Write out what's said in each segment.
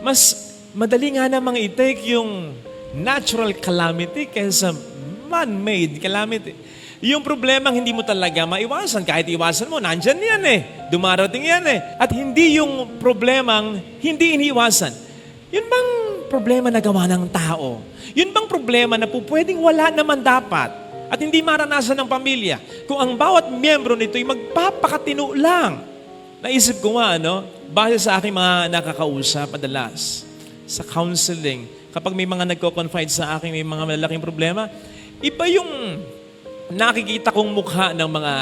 Mas madali nga namang i-take yung natural calamity kaysa man-made calamity. Yung problemang hindi mo talaga maiwasan. Kahit iwasan mo, nandyan yan eh. Dumarating yan eh. At hindi yung problemang hindi iniwasan. Yun bang problema na gawa ng tao? Yun bang problema na po pwedeng wala naman dapat at hindi maranasan ng pamilya? Kung ang bawat miyembro nito ay magpapakatino lang. Naisip ko nga, base sa aking mga nakakausap madalas sa counseling, kapag may mga nagko-confide sa akin, may mga malalaking problema, iba yung nakikita kong mukha ng mga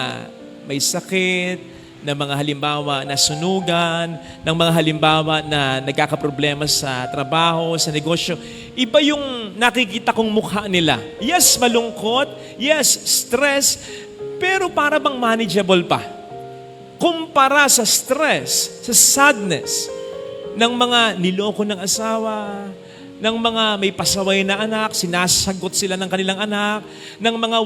may sakit, ng mga halimbawa na sunugan, ng mga halimbawa na nagkakaproblema sa trabaho, sa negosyo. Iba yung nakikita kong mukha nila. Yes, malungkot. Yes, stress. Pero para bang manageable pa. Kumpara sa stress, sa sadness ng mga niloko ng asawa, ng mga may pasaway na anak, sinasagot sila ng kanilang anak, ng mga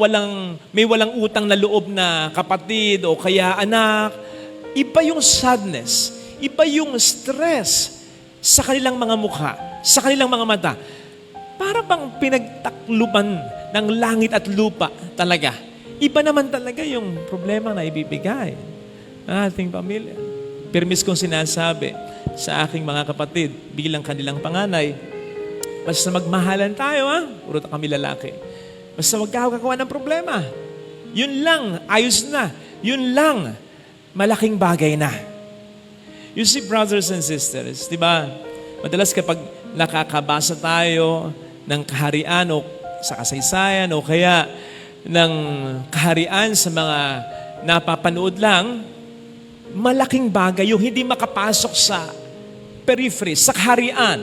may walang utang na loob na kapatid o kaya anak. Iba yung sadness, iba yung stress sa kanilang mga mukha, sa kanilang mga mata. Para bang pinagtakluban ng langit at lupa talaga. Iba naman talaga yung problema na ibibigay ng ating pamilya. Permis kong sinasabi sa aking mga kapatid bilang kanilang panganay, basta magmahalan tayo, puro kami lalaki. Basta wag ka kagawa ng problema. Yun lang, ayos na. Yun lang, malaking bagay na. You see, brothers and sisters, di ba? Madalas kapag nakakabasa tayo ng kaharian o sa kasaysayan o kaya ng kaharian sa mga napapanood lang, malaking bagay yung hindi makapasok sa periphery, sa kaharian,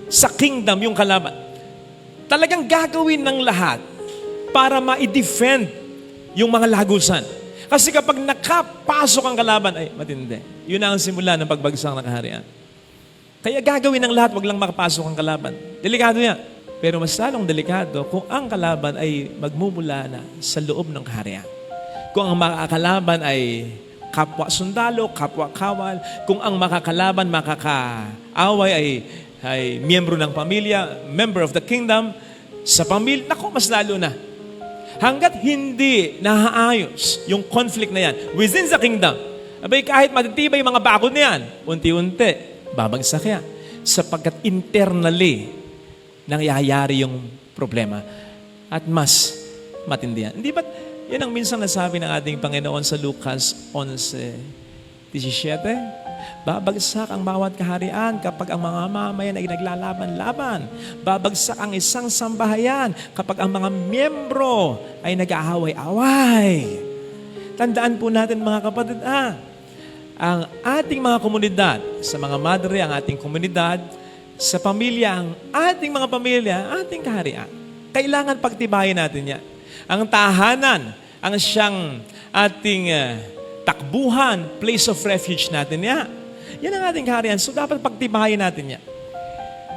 sa kingdom, yung kalaban. Talagang gagawin ng lahat para ma-defend yung mga lagusan. Kasi kapag nakapasok ang kalaban, ay matindi. Yun ang simula ng pagbagsak ng kaharian. Kaya gagawin ng lahat, wag lang makapasok ang kalaban. Delikado yan. Pero mas lalong delikado kung ang kalaban ay magmumula na sa loob ng kaharian. Kung ang makakalaban ay kapwa sundalo, kapwa kawal, kung ang makakalaban, makakaaway ay miyembro ng pamilya, member of the kingdom, sa pamilya, naku, mas lalo na. Hanggat hindi nahaayos yung conflict na yan within the kingdom, abay kahit matitibay yung mga bakod na yan, unti-unti, babagsak yan. Sapagkat internally, nangyayari yung problema. At mas matindi yan. Hindi ba, yan ang minsan nasabi ng ating Panginoon sa Lucas 11:17. Babagsak ang bawat kaharian kapag ang mga mamayan ay naglalaban-laban. Babagsak ang isang sambahayan kapag ang mga miyembro ay nag-aaway-away. Tandaan po natin mga kapatid, ang ating mga komunidad, sa mga madre, ang ating komunidad, sa pamilya, ang ating mga pamilya, ating kaharian. Kailangan pagtibayin natin yan. Ang tahanan, ang siyang ating takbuhan, place of refuge natin yan. Yan ang ating kaharian. So, dapat pagtibayin natin yan.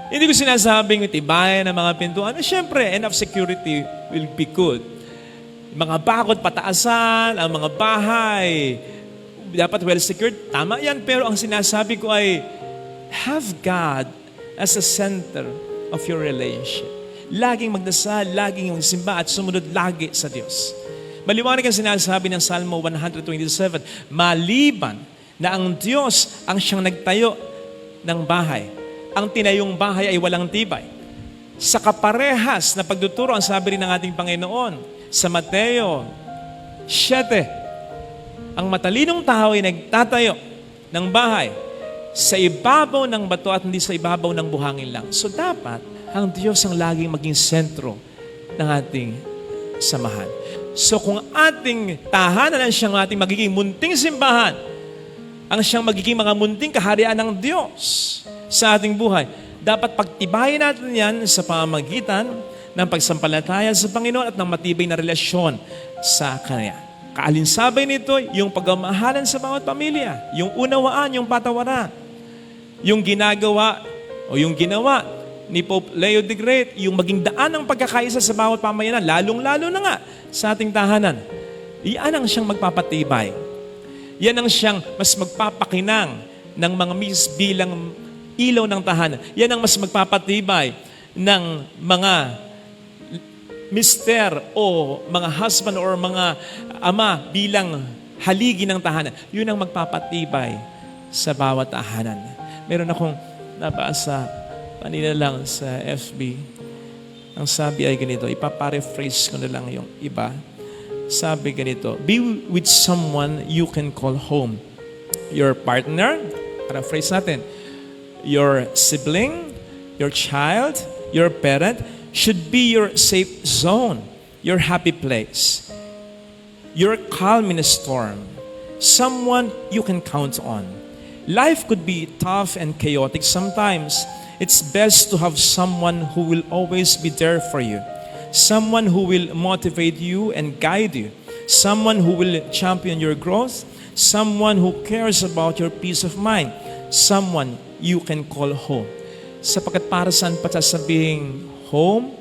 Hindi ko sinasabing tibayan ng mga pintuan. Siyempre, enough security will be good. Mga bakod, pataasan, ang mga bahay, dapat well-secured. Tama yan. Pero ang sinasabi ko ay, have God as a center of your relationship. Laging magdasal, laging yung simba at sumunod lagi sa Diyos. Maliwanag ang sinasabi ng Salmo 127, maliban na ang Diyos ang siyang nagtayo ng bahay. Ang tinayong bahay ay walang tibay. Sa kaparehas na pagtuturo, ang sabi rin ng ating Panginoon sa Mateo 7, ang matalinong tao ay nagtatayo ng bahay sa ibabaw ng bato at hindi sa ibabaw ng buhangin lang. So dapat, ang Diyos ang laging maging sentro ng ating samahan. So kung ating tahanan ang siyang ating magiging munting simbahan, ang siyang magiging mga munting kaharian ng Diyos sa ating buhay, dapat pagtibayin natin yan sa pamamagitan ng pagsampalataya sa Panginoon at ng matibay na relasyon sa Kanya. Kaalinsabay nito, yung pagmamahalan sa bawat pamilya, yung unawaan, yung patawaran, yung ginagawa o yung ginawa ni Pope Leo the Great, yung maging daan ng pagkakaisa sa bawat pamayanan, lalong-lalo na nga sa ating tahanan. Iyan ang siyang magpapatibay. Yan ang siyang mas magpapakinang ng mga bilang ilaw ng tahanan. Yan ang mas magpapatibay ng mga mister o mga husband or mga ama bilang haligi ng tahanan. Yun ang magpapatibay sa bawat tahanan. Meron akong nabasa kanina lang sa FB. Ang sabi ay ganito, ipaparephrase ko na lang yung iba. Sabi ganito, be with someone you can call home. Your partner, paraphrase natin, your sibling, your child, your parent, should be your safe zone, your happy place, your calm in a storm, someone you can count on. Life could be tough and chaotic sometimes. It's best to have someone who will always be there for you, someone who will motivate you and guide you, someone who will champion your growth, someone who cares about your peace of mind, someone you can call home. Sapagkat para saan pa sasabihing home,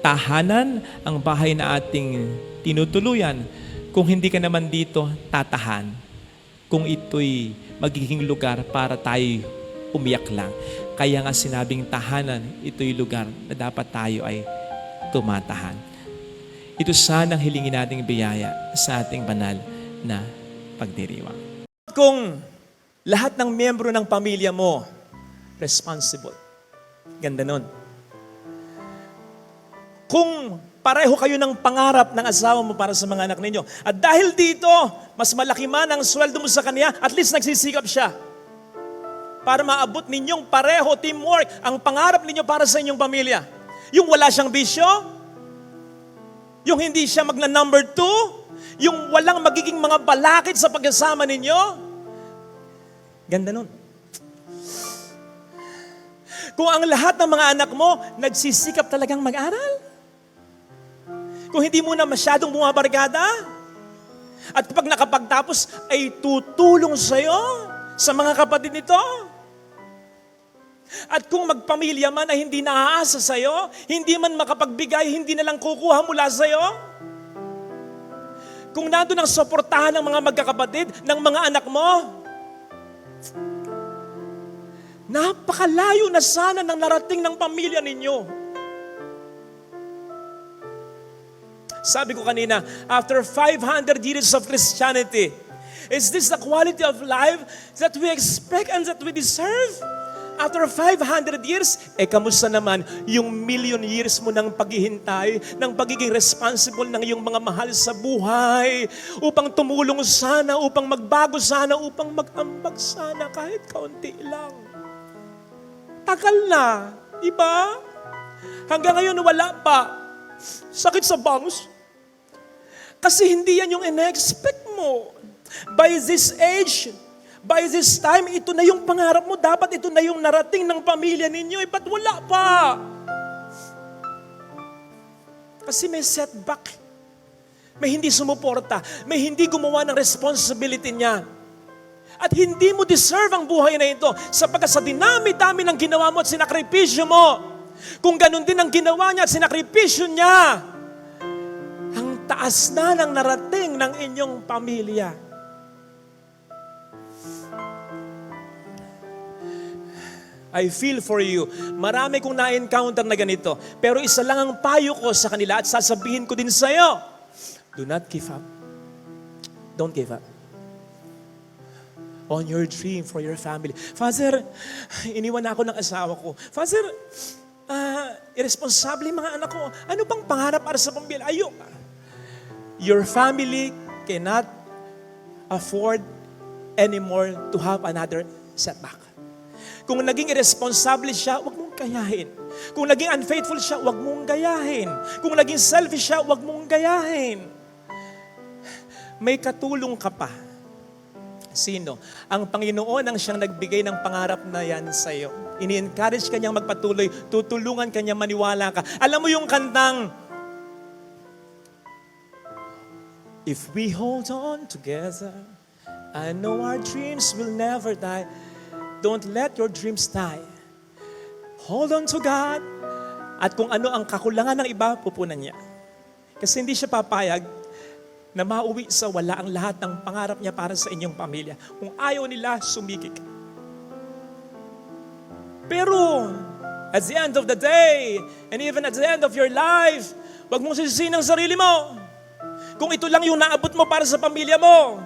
tahanan, ang bahay na ating tinutuluyan, kung hindi ka naman dito tatahan, kung ito'y magiging lugar para tayo umiyak lang. Kaya nga sinabing tahanan, ito'y lugar na dapat tayo ay tumatahan. Ito sanang hilingin nating biyaya sa ating banal na pagdiriwang. Kung lahat ng miyembro ng pamilya mo responsible, ganda nun. Kung pareho kayo ng pangarap ng asawa mo para sa mga anak ninyo, at dahil dito, mas malaki man ang sweldo mo sa kanya, at least nagsisikap siya para maabot ninyong pareho, teamwork, ang pangarap ninyo para sa inyong pamilya. Yung wala siyang bisyo, yung hindi siya magna number 2, yung walang magiging mga balakid sa pagkasama ninyo. Ganda nun. Kung ang lahat ng mga anak mo nagsisikap talagang mag-aral, kung hindi mo na masyadong bumabarkada, at kapag nakapagtapos ay tutulong sa'yo, sa mga kapatid nito. At kung magpamilya man ay hindi naaasa sa'yo, hindi man makapagbigay, hindi na lang kukuha mula sa'yo. Kung nandun ang suportahan ng mga magkakapatid, ng mga anak mo, napakalayo na sana ng narating ng pamilya ninyo. Sabi ko kanina, after 500 years of Christianity, is this the quality of life that we expect and that we deserve? After 500 years, kamusta naman yung million years mo ng paghihintay, ng pagiging responsible ng iyong mga mahal sa buhay, upang tumulong sana, upang magbago sana, upang mag-ambag sana, kahit kaunti lang. Tagal na, di ba? Hanggang ngayon wala pa. Sakit sa bangs. Kasi hindi yan yung in-expect mo. By this age, by this time, ito na yung pangarap mo. Dapat ito na yung narating ng pamilya ninyo. Ba't wala pa? Kasi may setback. May hindi sumuporta. May hindi gumawa ng responsibility niya. At hindi mo deserve ang buhay na ito sapagkat sa dinami-dami ng ginawa mo at sinakripisyo mo. Kung ganun din ang ginawa niya at sinakripisyo niya, ang taas na ng narating ng inyong pamilya. I feel for you. Marami kong na-encounter na ganito. Pero isa lang ang payo ko sa kanila at sasabihin ko din sa iyo. Do not give up. Don't give up on your dream for your family. Father, iniwan ako ng asawa ko. Father, irresponsible yung mga anak ko. Ano bang pangarap para sa pamilya? Ayok. Your family cannot afford anymore to have another setback. Kung naging irresponsible siya, huwag mong gayahin. Kung naging unfaithful siya, huwag mong gayahin. Kung naging selfish siya, huwag mong gayahin. May katulong ka pa. Sino? Ang Panginoon ang siyang nagbigay ng pangarap na yan sa iyo. Ini-encourage ka niyang magpatuloy, tutulungan ka niyang maniwala ka. Alam mo yung kantang, if we hold on together, I know our dreams will never die. Don't let your dreams die. Hold on to God. At kung ano ang kakulangan ng iba, pupunan niya. Kasi hindi siya papayag na mauwi sa wala ang lahat ng pangarap niya para sa inyong pamilya. Kung ayaw nila, sumigik. Pero, at the end of the day, and even at the end of your life, wag mong sisihin ang sarili mo. Kung ito lang yung naabot mo para sa pamilya mo,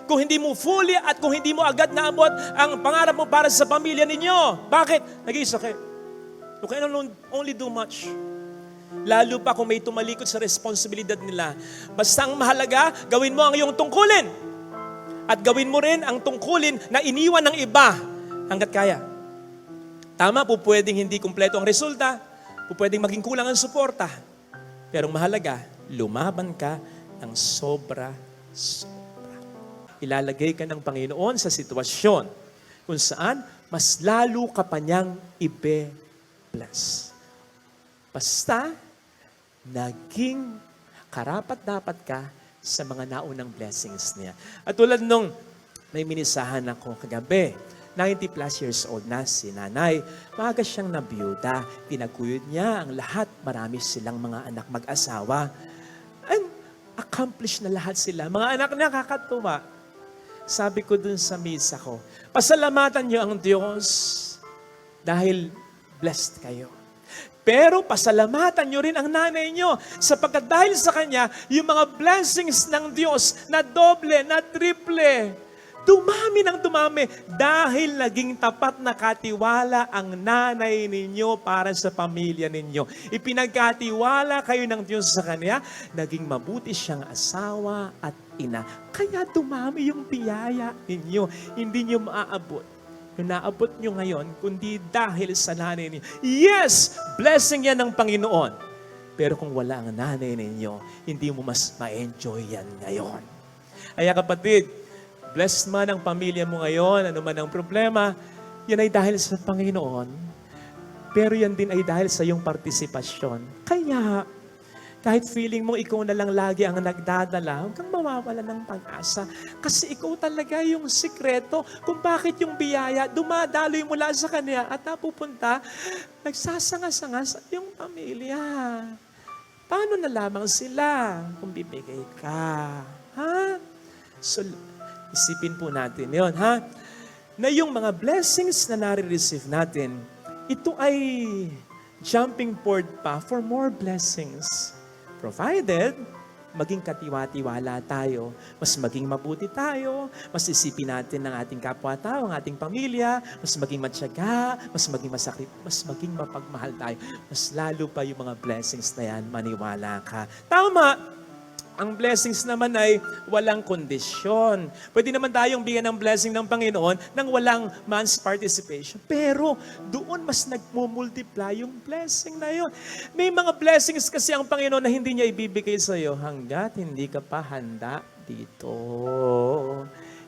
kung hindi mo fully at kung hindi mo agad naabot ang pangarap mo para sa pamilya ninyo. Bakit? Nag-iisa kayo. You can only do much. Lalo pa kung may tumalikod sa responsibilidad nila. Basta ang mahalaga, gawin mo ang iyong tungkulin. At gawin mo rin ang tungkulin na iniwan ng iba hanggat kaya. Tama po, pwedeng hindi kumpleto ang resulta, po pwedeng maging kulang ang suporta. Pero ang mahalaga, lumaban ka ng sobra. Ilalagay ka ng Panginoon sa sitwasyon kung saan mas lalo ka pa niyang ibe-bless. Basta, naging karapat-dapat ka sa mga naunang blessings niya. At tulad nung may minisahan ako kagabi, 90 plus years old na si nanay, maaga siyang nabiyuda, tinaguyod niya ang lahat, marami silang mga anak mag-asawa. And accomplished na lahat sila. Mga anak niya kakatuwa. Sabi ko dun sa misa ko, pasalamatan niyo ang Diyos dahil blessed kayo. Pero pasalamatan niyo rin ang nanay niyo sapagkat dahil sa kanya, yung mga blessings ng Diyos na doble, na triple, dumami ng dumami dahil naging tapat na katiwala ang nanay ninyo para sa pamilya ninyo. Ipinagkatiwala kayo ng Diyos sa Kanya, naging mabuti siyang asawa at ina. Kaya dumami yung biyaya ninyo. Hindi nyo maaabot. Yung naabot nyo ngayon, kundi dahil sa nanay ninyo. Yes! Blessing yan ng Panginoon. Pero kung wala ang nanay ninyo, hindi mo mas ma-enjoy yan ngayon. Kaya kapatid, blessed man ang pamilya mo ngayon, ano man ang problema, yan ay dahil sa Panginoon. Pero yan din ay dahil sa iyong partisipasyon. Kaya, kahit feeling mo ikaw na lang lagi ang nagdadala, huwag kang mawawala ng pag-asa. Kasi ikaw talaga yung sikreto kung bakit yung biyaya dumadaloy mula sa Kanya at napupunta, nagsasanga-sanga sa iyong pamilya. Paano na lamang sila kung bibigay ka? Ha? So, isipin po natin yun, ha? Na yung mga blessings na nare-receive natin, ito ay jumping board pa for more blessings. Provided, maging katiwa-tiwala tayo, mas maging mabuti tayo, mas isipin natin ng ating kapwa-tao, ang ating pamilya, mas maging matyaga, mas maging masakit, mas maging mapagmahal tayo. Mas lalo pa yung mga blessings na yan, maniwala ka. Tama! Ang blessings naman ay walang kondisyon. Pwede naman tayong bigyan ng blessing ng Panginoon nang walang man's participation. Pero doon mas nagmumultiply yung blessing na yun. May mga blessings kasi ang Panginoon na hindi niya ibibigay sa iyo hanggat hindi ka pa handa dito.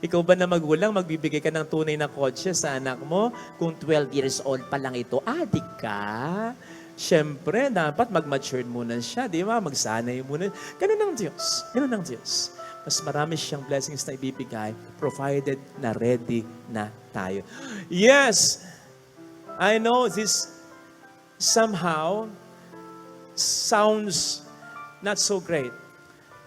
Ikaw ba na magulang, magbibigay ka ng tunay na kotse sa anak mo? Kung 12 years old pa lang ito, adik ka? Siyempre, dapat mag-mature muna siya, di ba? Magsanay muna. Ganun ang Diyos. Ganun ang Diyos. Mas marami siyang blessings na ibibigay, provided na ready na tayo. Yes, I know this somehow sounds not so great.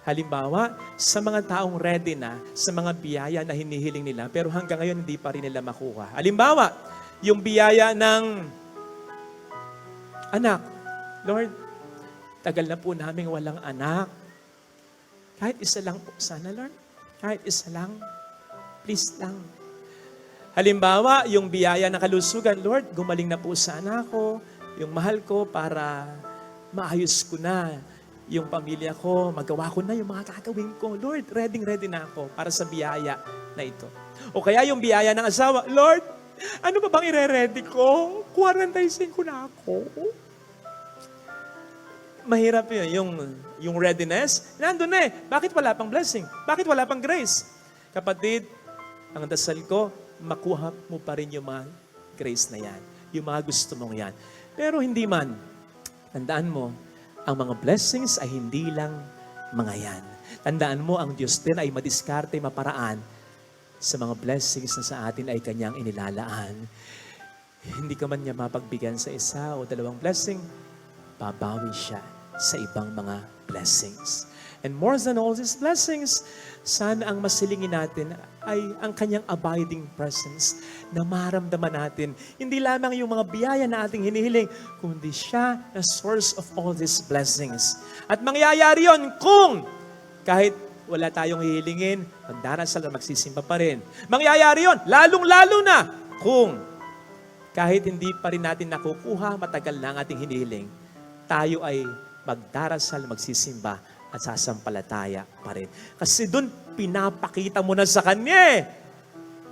Halimbawa, sa mga taong ready na, sa mga biyaya na hinihiling nila, pero hanggang ngayon hindi pa rin nila makuha. Halimbawa, yung biyaya ng anak. Lord, tagal na po namin walang anak. Kahit isa lang po, sana Lord. Kahit isa lang. Please lang. Halimbawa, yung biyaya ng kalusugan, Lord, gumaling na po sa anak ko, yung mahal ko para maayos ko na yung pamilya ko, magawa ko na yung mga gagawin ko. Lord, ready na ako para sa biyaya na ito. O kaya yung biyaya ng asawa, Lord, ano ba bang ire-ready ko? 45 na ako. Mahirap yun. Yung readiness, nandun eh. Bakit wala pang blessing? Bakit wala pang grace? Kapatid, ang dasal ko, makuha mo pa rin yung mga grace na yan. Yung mga gusto mong yan. Pero hindi man, tandaan mo, ang mga blessings ay hindi lang mga yan. Tandaan mo, ang Diyos din ay madiskarte, maparaan sa mga blessings na sa atin ay Kanyang inilalaan. Hindi ka man niya mapagbigyan sa isa o dalawang blessing, babawi siya sa ibang mga blessings. And more than all these blessings, sana ang masilingin natin ay ang kanyang abiding presence na maramdaman natin. Hindi lamang yung mga biyaya na ating hinihiling, kundi siya na source of all these blessings. At mangyayari yon kung kahit wala tayong hihilingin, magdarasal at magsisimba pa rin. Mangyayari yon lalong-lalo na kung kahit hindi pa rin natin nakukuha, matagal na ang ating hinihiling, tayo ay magdarasal, magsisimba at sasampalataya pa rin. Kasi doon, pinapakita mo na sa Kanya eh.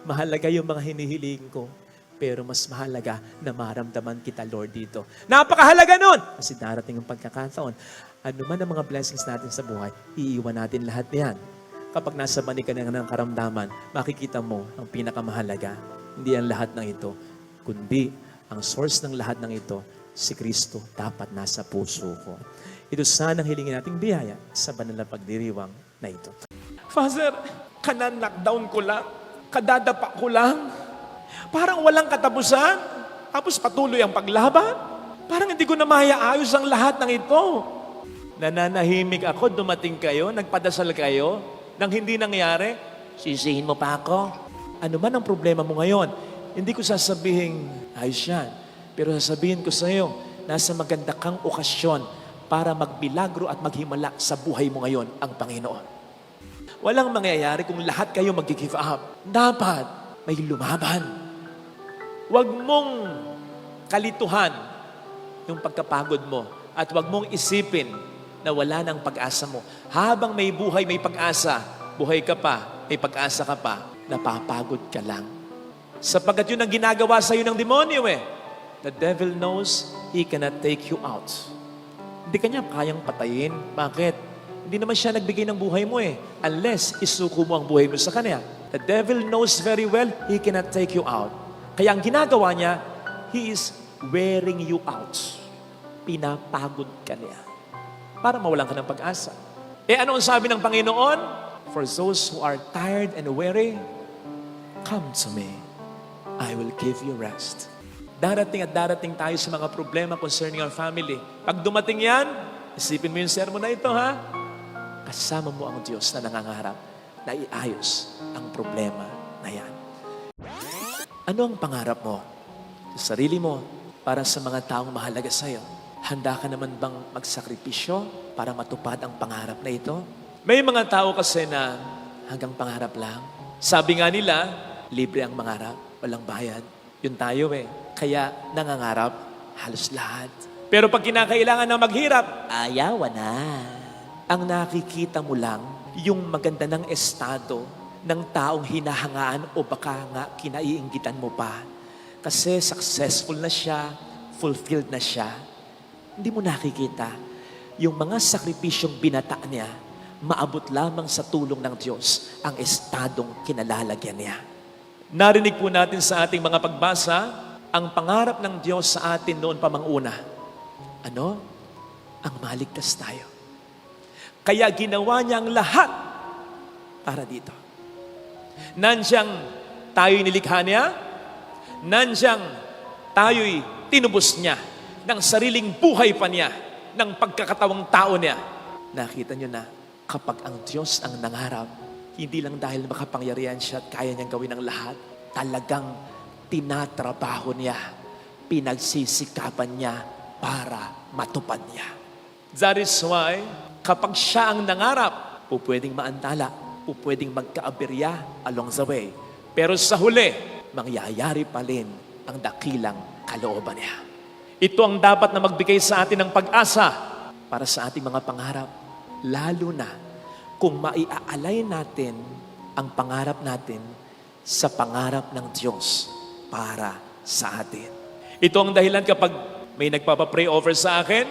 Mahalaga yung mga hinihiling ko, pero mas mahalaga na maramdaman kita, Lord, dito. Napakahalaga nun! Kasi darating ang pagkakataon, ano man ang mga blessings natin sa buhay, iiwan natin lahat niyan. Kapag nasa mani ka na ng karamdaman, makikita mo ang pinakamahalaga. Hindi ang lahat ng ito, kundi ang source ng lahat ng ito, si Kristo dapat nasa puso ko. Ito sana ang hilingin nating biyaya sa banal na pagdiriwang na ito. Father, kanan-lockdown ko lang, kadadapa ko lang, parang walang katapusan, tapos patuloy ang paglaban. Parang hindi ko na mayaayos ang lahat ng ito. Nananahimik ako, dumating kayo, nagpadasal kayo, nang hindi nangyari, sisihin mo pa ako. Ano man ang problema mo ngayon, hindi ko sasabihin, ayos yan. Pero sasabihin ko sa iyo, nasa maganda kang okasyon para magbilagro at maghimala sa buhay mo ngayon ang Panginoon. Walang mangyayari kung lahat kayo mag-give up. Dapat may lumaban. Huwag mong kalituhan yung pagkapagod mo at huwag mong isipin na wala ng pag-asa mo. Habang may buhay, may pag-asa, buhay ka pa, may pag-asa ka pa, napapagod ka lang. Sapagkat yun ang ginagawa sa iyo ng demonyo eh. The devil knows he cannot take you out. Hindi kanya kayang patayin. Bakit? Hindi naman siya nagbigay ng buhay mo eh. Unless isuko mo ang buhay mo sa kanya. The devil knows very well he cannot take you out. Kaya ang ginagawa niya, he is wearing you out. Pinapagod ka niya. Para mawalan ka ng pag-asa. Eh ano ang sabi ng Panginoon? For those who are tired and weary, come to me. I will give you rest. Darating at darating tayo sa mga problema concerning our family. Pag dumating yan, isipin mo yung sermon na ito, ha? Kasama mo ang Diyos na nangangarap na iayos ang problema na yan. Ano ang pangarap mo? Sa sarili mo, para sa mga taong mahalaga sa'yo. Handa ka naman bang magsakripisyo para matupad ang pangarap na ito? May mga tao kasi na hanggang pangarap lang. Sabi nga nila, libre ang mangarap, walang bayad. Yun tayo eh. Kaya nangangarap halos lahat. Pero pag kinakailangan na maghirap, ayawan na. Ang nakikita mo lang, yung maganda ng estado ng taong hinahangaan o baka nga kinaiinggitan mo pa. Kasi successful na siya, fulfilled na siya. Hindi mo nakikita yung mga sakripisyong binata niya, maabot lamang sa tulong ng Diyos ang estadong kinalalagyan niya. Narinig po natin sa ating mga pagbasa, ang pangarap ng Diyos sa atin noon pa manguna. Ano? Ang maligtas tayo. Kaya ginawa niya ang lahat para dito. Nandiyan tayo'y nilikha niya, nandiyan tayo'y tinubos niya ng sariling buhay pa niya, ng pagkakatawang tao niya. Nakita niyo na, kapag ang Diyos ang nangarap, hindi lang dahil makapangyarihan siya at kaya niyang gawin ang lahat, talagang tinatrabaho niya, pinagsisikapan niya para matupad niya. That is why, kapag siya ang nangarap, pwedeng maantala, pwedeng magkaaberya along the way. Pero sa huli, mangyayari pa rin ang dakilang kalooban niya. Ito ang dapat na magbigay sa atin ng pag-asa para sa ating mga pangarap. Lalo na kung maiaalay natin ang pangarap natin sa pangarap ng Diyos para sa atin. Ito ang dahilan kapag may nagpapapray over sa akin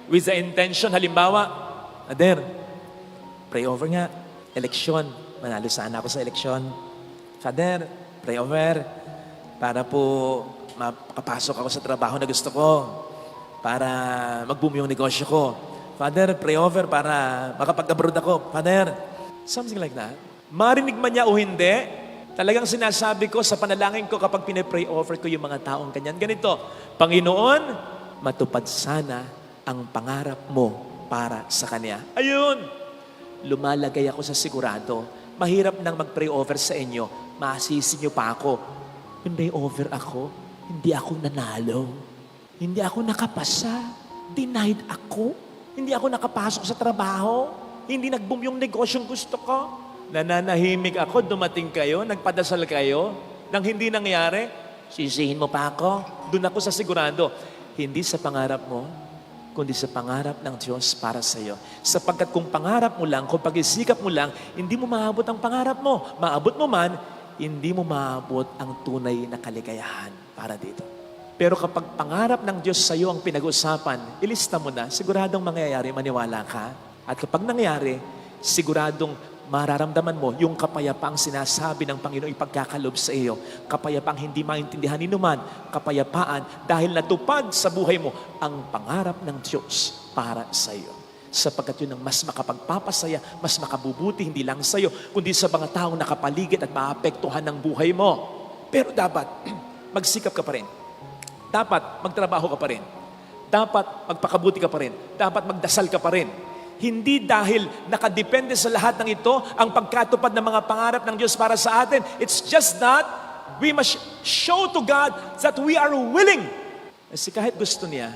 with the intention, halimbawa, Father, pray over nga, eleksyon, manalo sana ako sa eleksyon. Father, pray over para po makapasok ako sa trabaho na gusto ko, para mag-boom yung negosyo ko. Father, pray over para makapag-abroad ako. Father, something like that. Marinig man niya o hindi, talagang sinasabi ko sa panalangin ko kapag pinipray over ko yung mga taong ganyan. Ganito, Panginoon, matupad sana ang pangarap mo para sa Kanya. Ayun, lumalagay ako sa sigurado. Mahirap nang mag-pray over sa inyo. Masisi niyo pa ako. Pray over ako, hindi ako nanalo. Hindi ako nakapasa. Denied ako. Hindi ako nakapasok sa trabaho. Hindi nag-boom yung negosyong gusto ko. Nananahimik ako, dumating kayo, nagpadasal kayo, nang hindi nangyari, sisihin mo pa ako. Doon ako sa sigurado. Hindi sa pangarap mo, kundi sa pangarap ng Diyos para sa iyo. Sapagkat kung pangarap mo lang, kung pag-isikap mo lang, hindi mo maabot ang pangarap mo. Maabot mo man, hindi mo maabot ang tunay na kaligayahan para dito. Pero kapag pangarap ng Diyos sa iyo ang pinag-usapan, ilista mo na, siguradong mangyayari, maniwala ka. At kapag nangyari, siguradong mararamdaman mo yung kapayapaang sinasabi ng Panginoon ipagkakalob sa iyo. Kapayapaang hindi maintindihan ni numan. Kapayapaan dahil natupad sa buhay mo ang pangarap ng Diyos para sa iyo. Sapagkat yun ang mas makapagpapasaya, mas makabubuti, hindi lang sa iyo, kundi sa mga taong nakapaligid at maapektuhan ng buhay mo. Pero dapat, magsikap ka pa rin. Dapat, magtrabaho ka pa rin. Dapat, magpakabuti ka pa rin. Dapat, magdasal ka pa rin. Hindi dahil nakadepende sa lahat ng ito ang pagkatupad ng mga pangarap ng Diyos para sa atin. It's just that we must show to God that we are willing. Kasi kahit gusto niya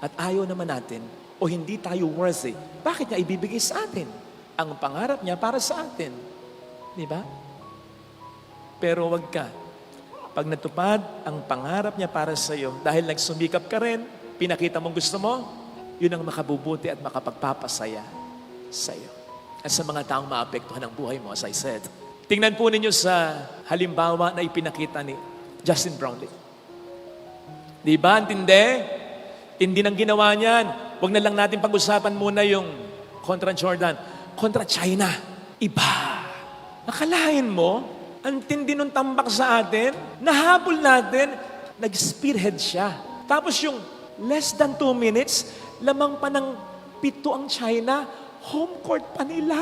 at ayaw naman natin o hindi tayo worthy, bakit niya ibibigay sa atin ang pangarap niya para sa atin? Di ba? Pero wag ka. Pag natupad ang pangarap niya para sa iyo, dahil nagsumikap ka rin, pinakita mong gusto mo, yun ang makabubuti at makapagpapasaya sa iyo. At sa mga taong maapektuhan ang buhay mo, as I said. Tingnan po ninyo sa halimbawa na ipinakita ni Justin Brownlee. Di ba? Intindi? Hindi nang ginawa niyan. Huwag na lang natin pag-usapan muna yung kontra Jordan. Kontra China. Iba. Nakalain mo, ang tindi nung tambak sa atin, nahabol natin, nag-spearhead siya. Tapos yung less than 2 minutes, lamang pa ng 7 ang China, home court pa nila.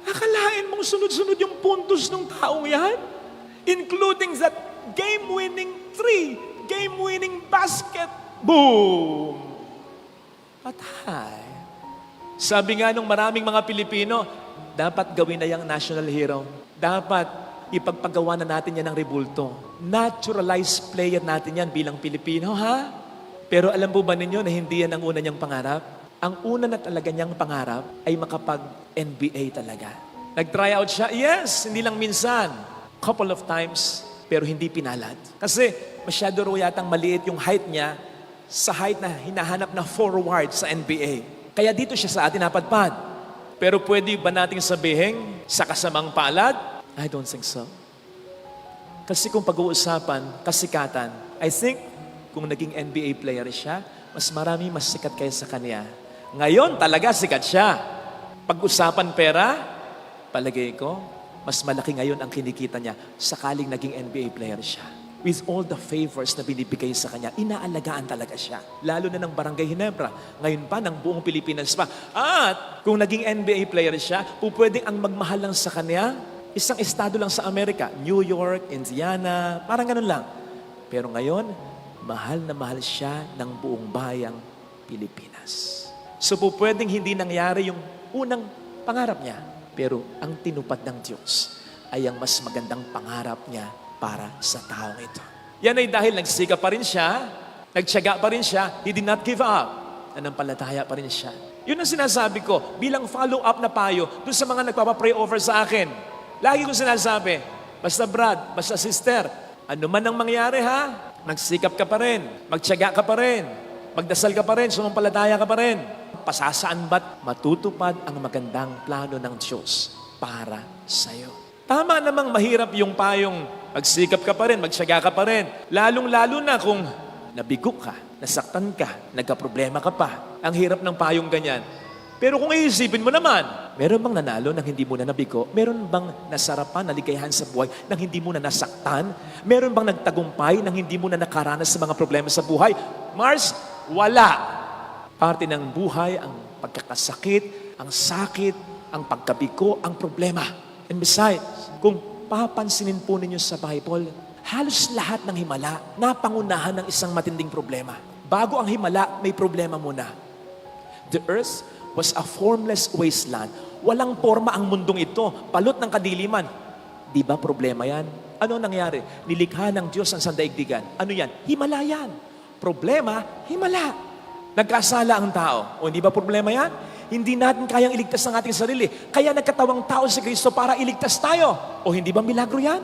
Akalain mong sunod-sunod yung puntos ng taong yan? Including that game-winning 3, game-winning basket. Boom! Patay. Sabi nga nung maraming mga Pilipino, dapat gawin na yung national hero. Dapat ipagpagawa na natin yan ng rebulto. Naturalized player natin yan bilang Pilipino, ha? Pero alam po ba ninyo na hindi yan ang una niyang pangarap? Ang una na talaga niyang pangarap ay makapag-NBA talaga. Nag-try out siya? Yes, hindi lang minsan. Couple of times, pero hindi pinalad. Kasi masyado raw yatang maliit yung height niya sa height na hinahanap na forward sa NBA. Kaya dito siya sa atin napadpad. Pero pwede ba nating sabihin sa kasamang palad? I don't think so. Kasi kung pag-uusapan, kasikatan, I think kung naging NBA player siya, mas marami mas sikat kaysa kanya. Ngayon, talaga sikat siya. Pag-usapan pera, palagay ko, mas malaki ngayon ang kinikita niya sakaling naging NBA player siya. With all the favors na binibigay sa kanya, inaalagaan talaga siya. Lalo na ng Barangay Ginebra. Ngayon pa, ng buong Pilipinas pa. At kung naging NBA player siya, pwedeng ang magmahal lang sa kanya, isang estado lang sa Amerika, New York, Indiana, parang ganun lang. Pero ngayon, mahal na mahal siya ng buong bayang Pilipinas. So pwedeng hindi nangyari yung unang pangarap niya, pero ang tinupad ng Diyos ay ang mas magandang pangarap niya para sa taong ito. Yan ay dahil nagsikap pa rin siya, nagtiyaga pa rin siya, he did not give up. Nanampalataya pa rin siya. Yun ang sinasabi ko bilang follow-up na payo dun sa mga nagpapapray over sa akin. Lagi ko sinasabi, basta brad, basta sister, ano man ang mangyari ha, magsikap ka pa rin, magtiyaga ka pa rin, magdasal ka pa rin, sumampalataya ka pa rin. Pasasaan ba't matutupad ang magandang plano ng Diyos para sa iyo? Tama namang mahirap yung payong magsikap ka pa rin, magtiyaga ka pa rin. Lalong-lalo na kung nabigo ka, nasaktan ka, nagka-problema ka pa. Ang hirap ng payong ganyan. Pero kung iisipin mo naman, meron bang nanalo nang hindi mo na nabigo? Meron bang nasarapan, naligayahan sa buhay nang hindi mo na nasaktan? Meron bang nagtagumpay nang hindi mo na nakaranas sa mga problema sa buhay? Mars, wala. Parte ng buhay ang pagkakasakit, ang sakit, ang pagkabigo, ang problema. And besides, kung papansinin po ninyo sa Bible, halos lahat ng himala napangunahan ng isang matinding problema. Bago ang himala, may problema muna. The earth was a formless wasteland Walang forma ang mundong ito. Balot ng kadiliman. Di ba problema yan? Ano nangyari? Nilikha ng Diyos ang sandaigdigan. Ano yan? Himala yan. Problema, himala. Nagkasala ang tao. O hindi ba problema yan? Hindi natin kayang iligtas ang ating sarili. Kaya nagkatawang tao si Kristo para iligtas tayo. O hindi ba milagro yan?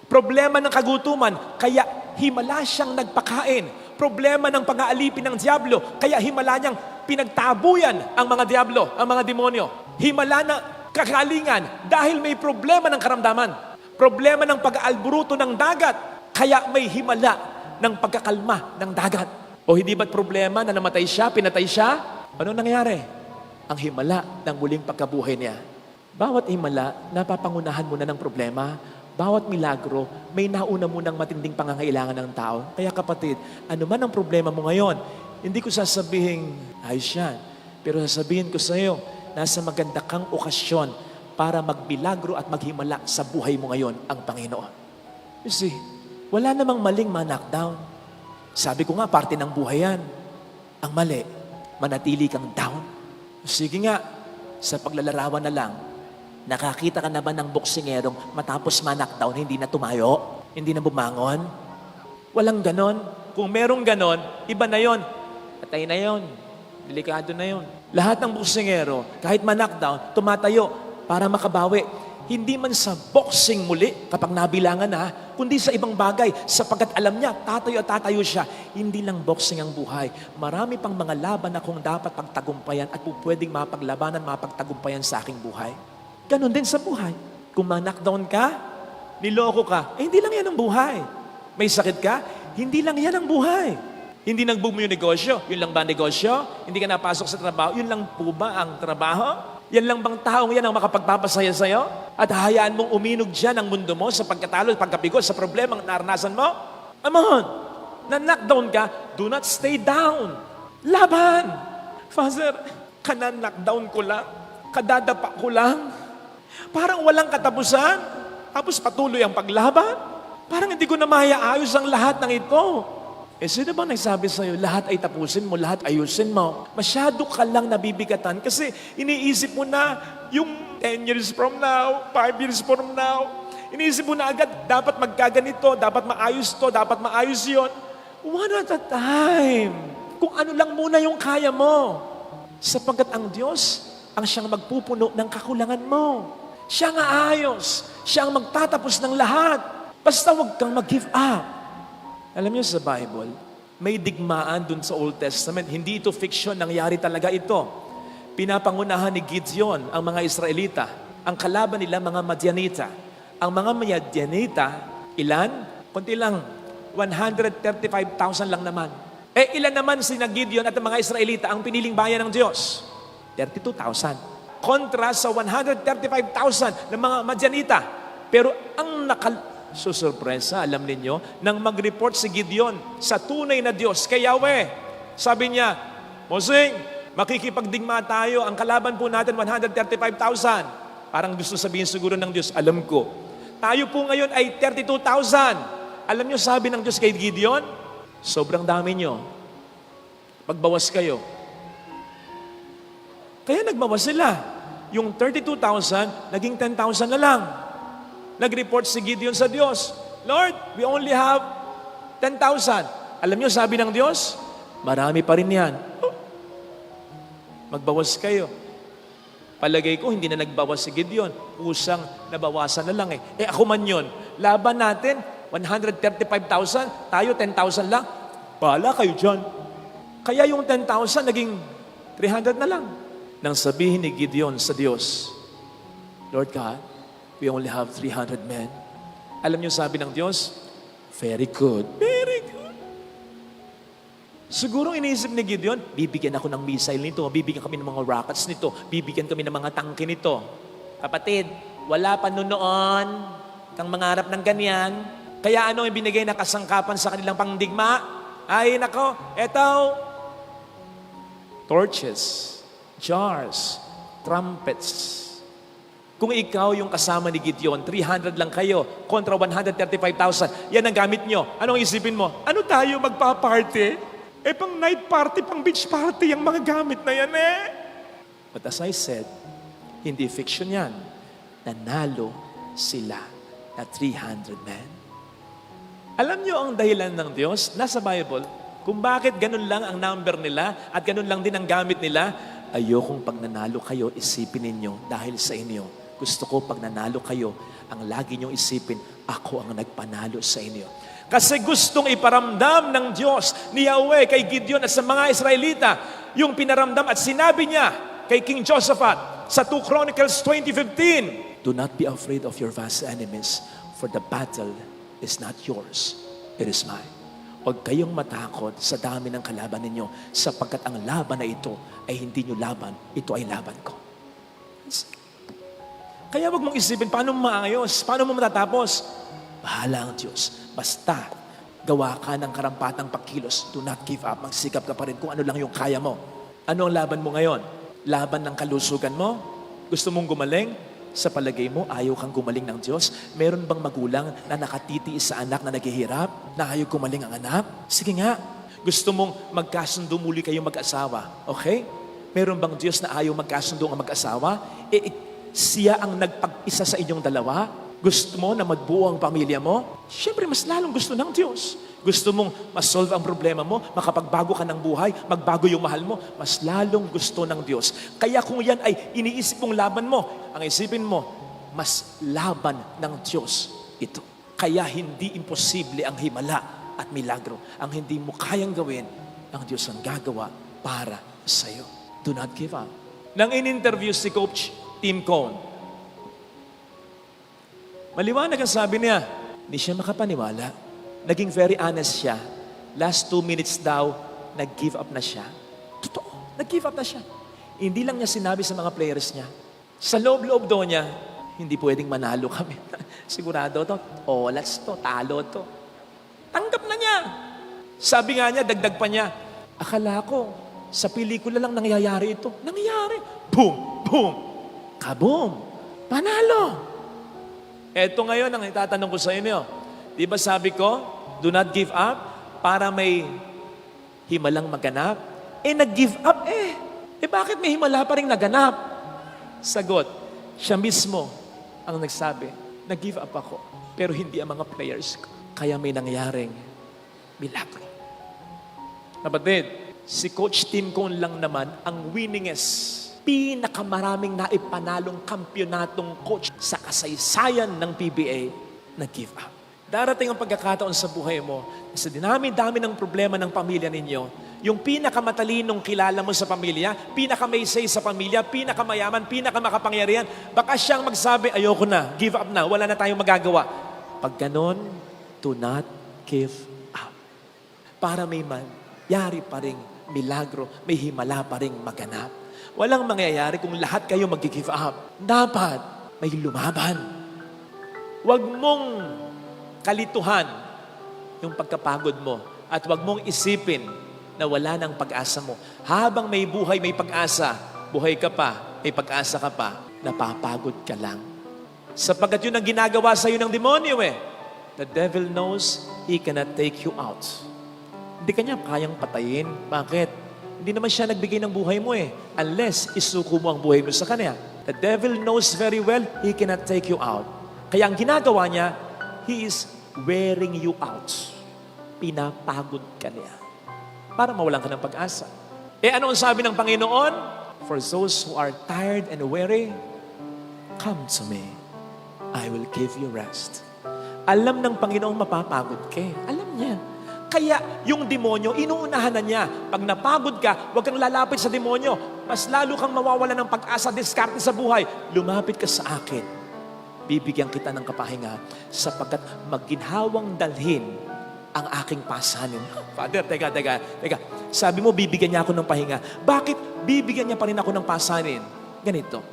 Problema ng kagutuman, kaya himala siyang nagpakain. Problema ng pang-aalipin ng diablo, kaya himala niyang pinagtabuyan ang mga diablo, ang mga demonyo. Himala na kakalingan dahil may problema ng karamdaman. Problema ng pag-aalburuto ng dagat, kaya may himala ng pagkakalma ng dagat. O hindi ba't problema na namatay siya, pinatay siya? Ano nangyari? Ang himala ng muling pagkabuhay niya. Bawat himala, napapangunahan muna ng problema. Bawat milagro, may nauna munang matinding pangangailangan ng tao. Kaya kapatid, ano man ang problema mo ngayon, hindi ko sasabihin, ayos yan. Pero sasabihin ko sa iyo, nasa maganda kang okasyon para magbilagro at maghimala sa buhay mo ngayon ang Panginoon. You see, wala namang maling ma-knockdown. Sabi ko nga, parte ng buhay yan. Ang mali, manatili kang down. Sige nga, sa paglalarawan na lang, nakakita ka na ba ng boksingerong matapos ma-knockdown, hindi na tumayo? Hindi na bumangon? Walang ganon. Kung merong ganon, iba na yon. Patay na yon. Delikado na yon. Lahat ng boksingero, kahit ma-knockdown, tumatayo para makabawi. Hindi man sa boxing muli kapag nabilangan na, kundi sa ibang bagay sapagkat alam niya, tatayo at tatayo siya. Hindi lang boxing ang buhay. Marami pang mga laban na kung dapat pagtagumpayan at pwedeng mapaglabanan, mapagtagumpayan sa aking buhay. Ganon din sa buhay. Kung ma-knockdown ka, niloko ka, hindi lang yan ang buhay. May sakit ka, hindi lang yan ang buhay. Hindi nag-boom yung negosyo, yun lang ba ang negosyo? Hindi ka napasok sa trabaho, yun lang po ba ang trabaho? Yan lang bang taong yan ang makapagpapasaya sa'yo? At hayaan mong uminog dyan ang mundo mo sa pagkatalo, pagkabigo, sa problemang naranasan mo? Amon, na-knockdown ka, do not stay down. Laban! Father, ka-knockdown ko lang, kadadapa ko lang. Parang walang katapusan. Tapos patuloy ang paglaban. Parang hindi ko na mayaayos ang lahat ng ito. Sino bang nagsabi sa'yo, lahat ay tapusin mo, lahat ayusin mo? Masyado ka lang nabibigatan kasi iniisip mo na yung 10 years from now, 5 years from now. Iniisip mo na agad, dapat magkaganito, dapat maayos to, dapat maayos yon. One at a time. Kung ano lang muna yung kaya mo. Sapagkat ang Diyos, ang siyang magpupuno ng kakulangan mo. Siya ang aayos. Siya ang magtatapos ng lahat. Basta huwag kang mag-give up. Alam niyo sa Bible, may digmaan dun sa Old Testament. Hindi ito fiction, nangyari talaga ito. Pinapangunahan ni Gideon ang mga Israelita. Ang kalaban nila, mga Madianita. Ang mga Madianita, ilan? Kunti lang, 135,000 lang naman. Ilan naman sina Gideon at ang mga Israelita ang piniling bayan ng Diyos? 32,000. Kontra sa 135,000 ng mga Madianita. Pero ang susurpresa, alam ninyo, nang mag-report si Gideon sa tunay na Diyos kay Yahweh. Sabi niya, Mosing, makikipagdigma tayo. Ang kalaban po natin, 135,000. Parang gusto sabihin siguro ng Diyos, alam ko. Tayo po ngayon ay 32,000. Alam niyo, sabi ng Diyos kay Gideon, sobrang dami niyo. Pagbawas kayo. Kaya nagbawas sila. Yung 32,000, naging 10,000 na lang. Nag-report si Gideon sa Diyos, Lord, we only have 10,000. Alam niyo, sabi ng Diyos, marami pa rin yan. Magbawas kayo. Palagay ko, hindi na nagbawas si Gideon. Usang nabawasan na lang eh. Ako man yun. Laban natin, 135,000, tayo 10,000 lang. Bahala kayo dyan. Kaya yung 10,000 naging 300 na lang. Nang sabihin ni Gideon sa Diyos, Lord God, we only have 300 men. Alam niyo sabi ng Diyos, very good. Very good. Siguro iniisip ni Gideon, bibigyan ako ng missile nito, bibigyan kami ng mga rockets nito, bibigyan kami ng mga tangke nito. Kapatid, wala pa noon kang mangarap ng ganyan. Kaya ano ang binigay na kasangkapan sa kanilang pangdigma? Ay nako, eto, torches, jars, trumpets. Kung ikaw yung kasama ni Gideon, 300 lang kayo kontra 135,000, yan ang gamit nyo. Anong isipin mo? Ano tayo magpa-party? Pang night party, pang beach party, yung mga gamit na yan eh. But as I said, Hindi fiction yan. Nanalo sila na 300 men. Alam niyo ang dahilan ng Diyos, nasa Bible, kung bakit ganun lang ang number nila at ganun lang din ang gamit nila. Ayokong pag nanalo kayo, isipin ninyo dahil sa inyo. Gusto ko pag nanalo kayo, ang lagi niyong isipin, ako ang nagpanalo sa inyo. Kasi gustong iparamdam ng Diyos ni Yahweh kay Gideon at sa mga Israelita yung pinaramdam at sinabi niya kay King Josaphat sa 2 Chronicles 20:15. Do not be afraid of your vast enemies, for the battle is not yours, it is mine. Huwag kayong matakot sa dami ng kalaban ninyo, sapagkat ang laban na ito ay hindi nyo laban, ito ay laban ko. Kaya wag mong isipin, paano mo maayos? Paano mo matatapos? Bahala ang Diyos. Basta, gawa ka ng karampatang pagkilos. Do not give up. Magsikap ka pa rin kung ano lang yung kaya mo. Ano ang laban mo ngayon? Laban ng kalusugan mo? Gusto mong gumaling? Sa palagay mo, ayaw kang gumaling ng Diyos? Meron bang magulang na nakatitiis sa anak na naghihirap? Na ayaw gumaling ang anak? Sige nga. Gusto mong magkasundo muli kayong mag-asawa? Okay? Meron bang Diyos na ayaw magkasundo ang mag-asawa? Siya ang nagpag-isa sa inyong dalawa? Gusto mo na magbuo ang pamilya mo? Siyempre, mas lalong gusto ng Diyos. Gusto mong masolve ang problema mo, makapagbago ka ng buhay, magbago yung mahal mo, mas lalong gusto ng Diyos. Kaya kung yan ay iniisip mong laban mo, ang isipin mo, mas laban ng Diyos ito. Kaya hindi imposible ang himala at milagro. Ang hindi mo kayang gawin, ang Diyos ang gagawa para sa iyo. Do not give up. Nang in-interview si Coach Tim Cone, maliwanag ang sabi niya, hindi siya makapaniwala. Naging very honest siya. Last 2 minutes daw, nag-give up na siya. Totoo, nag-give up na siya. Hindi lang niya sinabi sa mga players niya. Sa loob-loob daw niya, hindi pwedeng manalo kami. Sigurado to, olas to, talo to. Tanggap na niya. Sabi nga niya, dagdag pa niya, akala ko, sa pelikula lang nangyayari ito. Nangyayari. Boom! Boom! Kaboom! Panalo! Eto ngayon ang itatanong ko sa inyo. Di ba sabi ko, do not give up para may himalang maganap? Nag-give up bakit may himala pa rin naganap? Sagot, siya mismo ang nagsabi, nag-give up ako, pero hindi ang mga players ko. Kaya may nangyaring milagro. Kapatid, si Coach Tim Cone lang naman ang winningest, pinakamaraming naipanalong kampyonatong coach sa kasaysayan ng PBA, nag-give up. Darating ang pagkakataon sa buhay mo, sa dinami-dami ng problema ng pamilya ninyo, yung pinakamatalinong kilala mo sa pamilya, pinaka-may say sa pamilya, pinakamayaman, pinakamakapangyarihan, baka siyang magsabi, ayoko na, give up na, wala na tayong magagawa. Pag ganon, do not give up. Para may mangyari pa ring milagro, may himala pa ring maganap. Walang mangyayari kung lahat kayo mag-give up. Dapat may lumaban. Huwag mong kalituhan yung pagkapagod mo at huwag mong isipin na wala ng pag-asa mo. Habang may buhay, may pag-asa, buhay ka pa, may pag-asa ka pa, napapagod ka lang. Sapagkat yun ang ginagawa sa iyo ng demonyo The devil knows he cannot take you out. Hindi ka niya kayang patayin. Bakit? Hindi naman siya nagbigay ng buhay mo unless isuko mo ang buhay mo sa kanya. The devil knows very well he cannot take you out. Kaya ang ginagawa niya, he is wearing you out. Pinapagod ka niya. Para mawalan ka ng pag-asa. Ano ang sabi ng Panginoon? For those who are tired and weary, come to me. I will give you rest. Alam ng Panginoon mapapagod ka. Alam niya. Kaya yung demonyo, inuunahan na niya. Pag napagod ka, huwag kang lalapit sa demonyo. Mas lalo kang mawawala ng pag-asa, diskarte sa buhay. Lumapit ka sa akin. Bibigyan kita ng kapahinga sapagkat maginhawang dalhin ang aking pasanin. Father, teka. Sabi mo, bibigyan niya ako ng pahinga. Bakit bibigyan niya pa rin ako ng pasanin? Ganito.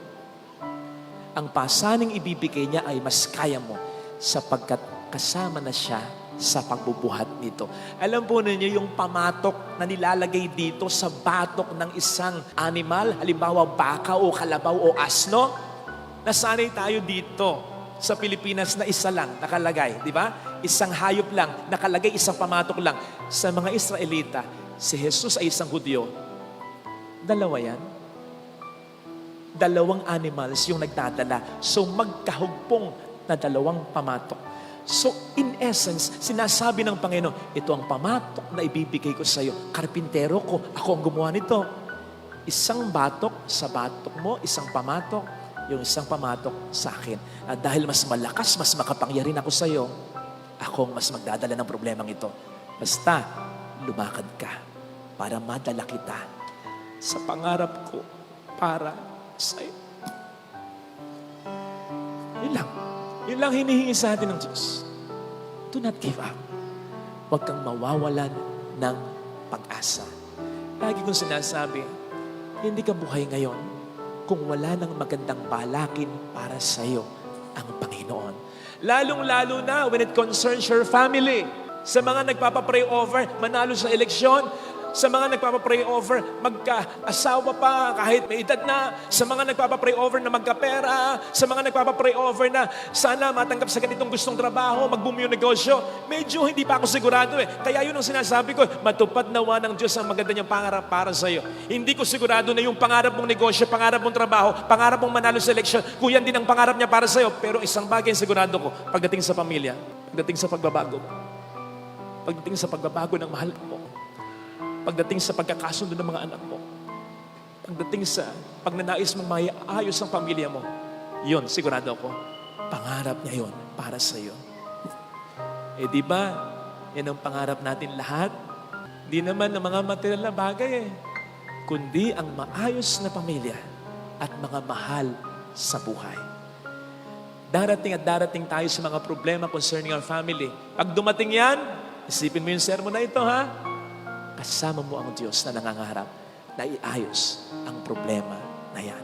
Ang pasaning ibibigay niya ay mas kaya mo sapagkat kasama na siya sa pagbubuhat nito. Alam po ninyo yung pamatok na nilalagay dito sa batok ng isang animal, halimbawa baka o kalabaw o asno, nasanay tayo dito sa Pilipinas na isa lang nakalagay, di ba? Isang hayop lang, nakalagay isang pamatok lang. Sa mga Israelita, si Jesus ay isang Hudyo. Dalawa yan. 2 animals yung nagdadala. So magkahugpong na 2 pamatok. So in essence, sinasabi ng Panginoon, ito ang pamatok na ibibigay ko sa iyo. Karpintero ko, ako ang gumawa nito. Isang batok sa batok mo, isang pamatok, yung isang pamatok sa akin. At dahil mas malakas, mas makapangyarihan ako sa iyo, ako ang mas magdadala ng problemang ito. Basta, lumakad ka para madala kita sa pangarap ko para sa iyo. Yun lang. Yun lang hinihingi sa atin ng Diyos. Do not give up. Huwag kang mawawalan ng pag-asa. Lagi kong sinasabi, hindi ka buhay ngayon kung wala nang magandang balakin para sa iyo ang Panginoon. Lalong-lalo na when it concerns your family. Sa mga nagpapapray over, manalo sa eleksyon. Sa mga nagpapapray over, magka-asawa pa kahit may edad na. Sa mga nagpapapray over na magkapera. Sa mga nagpapapray over na sana matanggap sa ganitong gustong trabaho, mag-boom yung negosyo. Medyo hindi pa ako sigurado eh. Kaya yun ang sinasabi ko, matupad nawa ng Diyos ang maganda niyang pangarap para sa iyo. Hindi ko sigurado na yung pangarap mong negosyo, pangarap mong trabaho, pangarap mong manalo sa eleksyon, kung yan din ang pangarap niya para sa iyo. Pero isang bagay ang sigurado ko, pagdating sa pamilya, pagdating sa pagbabago, pagdating sa pagbabago ng mahal mo, pagdating sa pagkakasundo ng mga anak mo, pagdating sa pagnanais mong maiayos ang pamilya mo, yun, sigurado ako, pangarap niya yun para sa iyo. Eh di ba, yan ang pangarap natin lahat. Di naman ng mga material na bagay kundi ang maayos na pamilya at mga mahal sa buhay. Darating at darating tayo sa mga problema concerning our family. Pag dumating yan, isipin mo yung sermon na ito, ha? Kasama mo ang Diyos na nangangarap na iayos ang problema na yan.